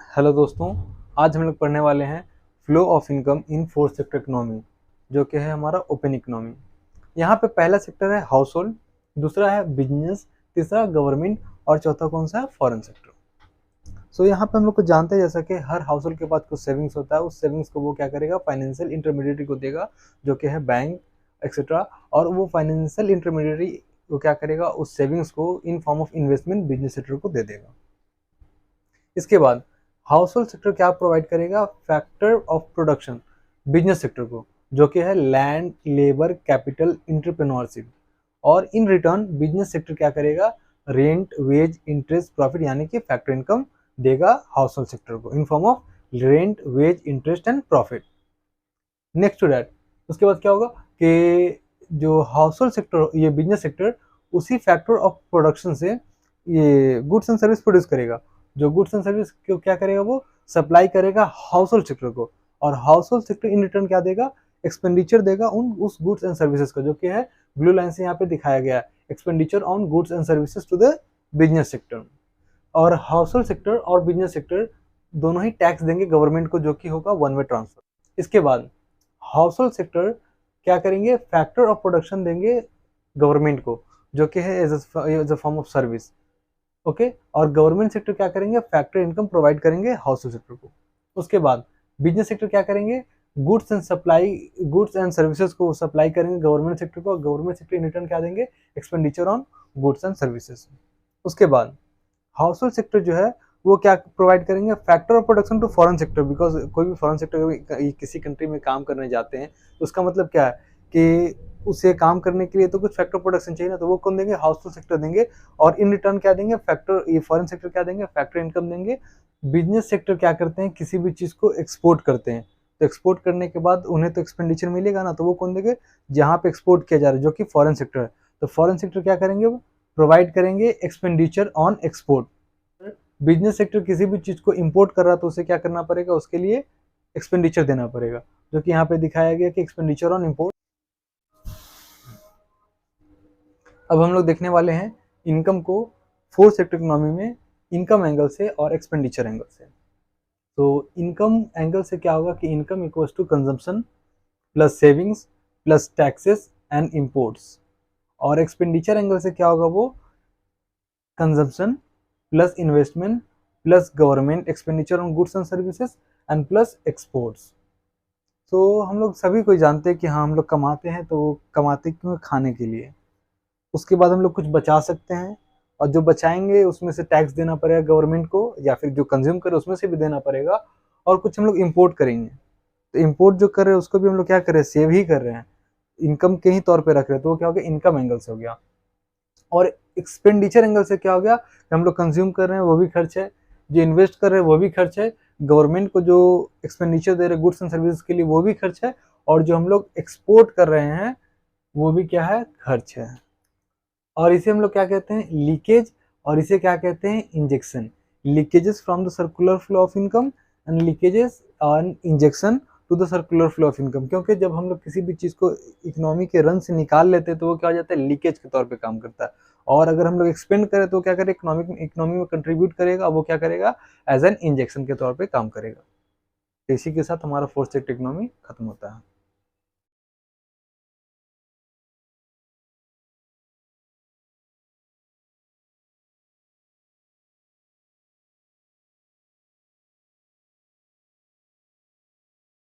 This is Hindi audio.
हेलो दोस्तों, आज हम लोग पढ़ने वाले हैं flow of income in fourth sector economy, जो कि है हमारा ओपन इकोनॉमी। यहाँ पे पहला सेक्टर है हाउस होल्ड, दूसरा है बिजनेस, तीसरा गवर्नमेंट और चौथा कौन सा है, फॉरेन सेक्टर। यहाँ पे हम लोग को जानते हैं जैसा कि हर हाउस होल्ड के पास कुछ सेविंग्स होता है, उस सेविंग्स को वो क्या करेगा, फाइनेंशियल इंटरमीडिएटरी को देगा, जो कि है बैंक एक्सेट्रा। और वो फाइनेंशियल इंटरमीडिएटरी वो क्या करेगा, उस सेविंग्स को in form of investment business sector को दे देगा। इसके बाद हाउस होल्ड सेक्टर क्या प्रोवाइड करेगा, factor of production business sector को, जो कि है लैंड, लेबर, कैपिटल, एंटरप्रेन्योरशिप। और इन रिटर्न बिजनेस सेक्टर क्या करेगा, रेंट, वेज, इंटरेस्ट, प्रॉफिट यानी कि फैक्टर इनकम देगा हाउस होल्ड सेक्टर को in form of rent, wage, interest and profit. Next to that उसके बाद क्या होगा कि जो हाउस होल्ड सेक्टर, ये बिजनेस सेक्टर उसी फैक्टर ऑफ प्रोडक्शन से ये गुड्स एंड सर्विस प्रोड्यूस करेगा। जो गुड्स एंड सर्विस को क्या करेगा, वो सप्लाई करेगा हाउस होल्ड सेक्टर को, और household sector in return क्या देगा, एक्सपेंडिचर देगा उस गुड्स एंड सर्विसेज का, जो कि है ब्लू लाइन से यहाँ पे दिखाया गया है, expenditure on goods and services to the business sector. और हाउस होल्ड सेक्टर और बिजनेस सेक्टर दोनों ही टैक्स देंगे गवर्नमेंट को, जो कि होगा वन वे ट्रांसफर। इसके बाद हाउस होल्ड सेक्टर क्या करेंगे, फैक्टर ऑफ प्रोडक्शन देंगे गवर्नमेंट को, जो कि है as a form of service. Okay, और गवर्नमेंट सेक्टर क्या करेंगे, फैक्टर इनकम प्रोवाइड करेंगे हाउस होल्ड सेक्टर को। उसके बाद बिजनेस सेक्टर क्या करेंगे, गुड्स एंड सर्विसेज को सप्लाई करेंगे गवर्नमेंट सेक्टर को, गवर्नमेंट सेक्टर इन रिटर्न क्या देंगे, expenditure on goods and services. उसके बाद हाउस होल्ड सेक्टर जो है वो क्या प्रोवाइड करेंगे, factor of production to foreign sector, because कोई भी फॉरेन सेक्टर किसी कंट्री में काम करने जाते हैं तो उसका मतलब क्या है कि उसे काम करने के लिए तो कुछ फैक्टर प्रोडक्शन चाहिए ना, तो वो कौन देंगे, हाउस होल्ड सेक्टर देंगे। और इन रिटर्न क्या देंगे, फैक्टर, ये फॉरेन सेक्टर क्या देंगे, फैक्टर इनकम देंगे। बिजनेस सेक्टर क्या करते हैं, किसी भी चीज़ को एक्सपोर्ट करते हैं, तो एक्सपोर्ट करने के बाद उन्हें तो एक्सपेंडिचर मिलेगा ना, तो वो कौन देंगे, जहाँ पे एक्सपोर्ट किया जा रहा है, जो कि फॉरेन सेक्टर है, तो फॉरेन सेक्टर क्या करेंगे, प्रोवाइड करेंगे expenditure on export. Business sector किसी भी चीज़ को इंपोर्ट कर रहा है तो उसे क्या करना पड़ेगा, उसके लिए एक्सपेंडिचर देना पड़ेगा, जो कि यहाँ पे दिखाया गया कि एक्सपेंडिचर ऑन इंपोर्ट। अब हम लोग देखने वाले हैं इनकम को फोर्थ सेक्टर इकोनॉमी में इनकम एंगल से और एक्सपेंडिचर एंगल से। तो इनकम एंगल से क्या होगा कि income equals to consumption plus savings plus taxes and imports. और एक्सपेंडिचर एंगल से क्या होगा, वो consumption plus investment plus government expenditure on goods and services and plus exports. तो हम लोग सभी को जानते हैं कि हाँ, हम लोग कमाते हैं तो वो कमाते क्यों, खाने के लिए। उसके बाद हम लोग कुछ बचा सकते हैं, और जो बचाएंगे उसमें से टैक्स देना पड़ेगा गवर्नमेंट को, या फिर जो कंज्यूम करे उसमें से भी देना पड़ेगा। और कुछ हम लोग इंपोर्ट करेंगे, तो इंपोर्ट जो कर रहे हैं उसको भी हम लोग क्या कर रहे हैं, सेव ही कर रहे हैं, इनकम के ही तौर पे रख रहे हैं, तो वो क्या हो गया, इनकम एंगल से हो गया। और एक्सपेंडिचर एंगल से क्या हो गया कि हम लोग कंज्यूम कर रहे हैं वो भी खर्च है, जो इन्वेस्ट कर रहे हैं वो भी खर्च है, गवर्नमेंट को जो एक्सपेंडिचर दे रहे हैं गुड्स एंड सर्विसेज के लिए वो भी खर्च है, और जो हम लोग एक्सपोर्ट कर रहे हैं वो भी क्या है, खर्च है। और इसे हम लोग क्या कहते हैं, लीकेज, और इसे क्या कहते हैं, injection. Leakages from the circular flow of income and leakages और injection to the circular flow of income. क्योंकि जब हम लोग किसी भी चीज़ को इकोनॉमी के रन से निकाल लेते हैं तो वो क्या हो जाता है, लीकेज के तौर पे काम करता है। और अगर हम लोग एक्सपेंड करें तो क्या करें, इकोनॉमी में कंट्रीब्यूट करेगा, वो क्या करेगा, एज एन इंजेक्शन के तौर पे काम करेगा। तो इसी के साथ हमारा फोर्थ सेक्टर इकोनॉमी खत्म होता है।